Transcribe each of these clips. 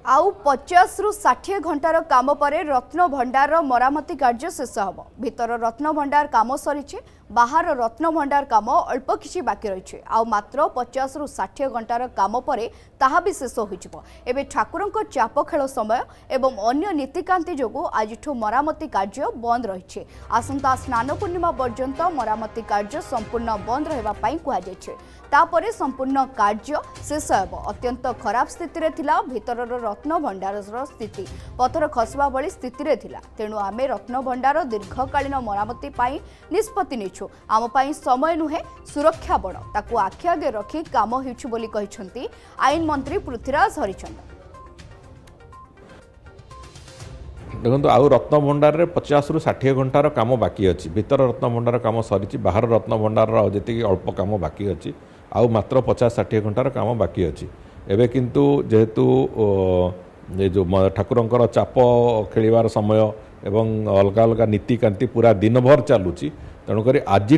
आउ 50 रु 60 घंटार काम पर रत्न भंडार मरामती कार्य शेष हम भीतर रत्न भंडार काम सरी बाहर रत्न भंडार काम अल्प किछि बाकी रही आउ मात्र 50 रु 60 घंटार काम पर ताहा भी शेष हो ठाकुरंक चाप खेल समय एवं अन्य नीतिकांति जोगु आज मरामती कार्य बंद रही आसंता स्नान पूर्णिमा पर्यंत मरामती कार्य संपूर्ण बंद रही कहुपर संपूर्ण कार्य शेष हो अत्यंत खराब स्थिति थिला भीतर रत्न भंडार स्थिति पथर खसवा भली स्थिति थिला तेणु आमे रत्न भंडार दीर्घकालीन मरामती निष्पत्ति नेछु आम पाई समय नुहे सुरक्षा बड़ ताकू आखि आगे रखी काम हेउछु बोली कहिसंती आईन मंत्री पृथ्वीराज हरिचंदन। देखो आउ रत्न भंडार रे 50 रु 60 घंटार काम बाकी अच्छी भीतर रत्न भंडार काम सरी बाहर रत्न भंडार जी अल्प काम बाकी अच्छी आउ मात्र 50-60 घंटार काम बाकी अच्छी एवं किंतु जेहेतु ये जो ठाकुरंकर चाप खेलिवार समय एवं अलग अलग नीतिकांति पूरा दिन भर चलुची तेणुक आज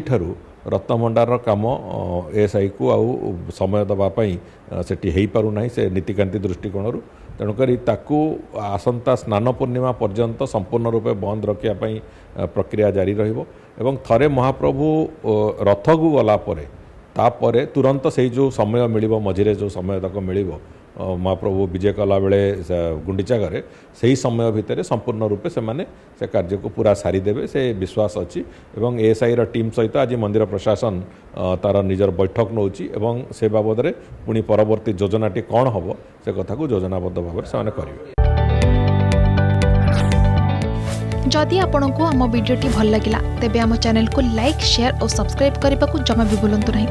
रत्न भंडार काम एएसआई को आउ समय दवापाई सेठी हो पारना से नीतिकांति दृष्टिकोण तेणुक ताकू आसंता स्नान पूर्णिमा पर्यंत संपूर्ण रूपे बंद रखापी प्रक्रिया जारी रहिबो थरे महाप्रभु रथ को गलापर तापर तुरंत से जो समय मिलिबो मझिरे जो समय तक मिलिबो महाप्रभु विजय कला बेले गुंडीचा घरे से ही समय भितर संपूर्ण रूपे से कार्य को पूरा सारी देवे से विश्वास अच्छी एवं एएसआई टीम सहित आज मंदिर प्रशासन तार निजर बैठक नौची एवं से बाबद में पुणी परवर्ती योजनाटी कौन हम से कथा को योजनाबद्ध भाव से करेंगे। जदि आपंक आम भिडी भल लगा तेब आम चैनल को लाइक शेयर और सब्सक्राइब करने को जमा भी भूलु नहीं।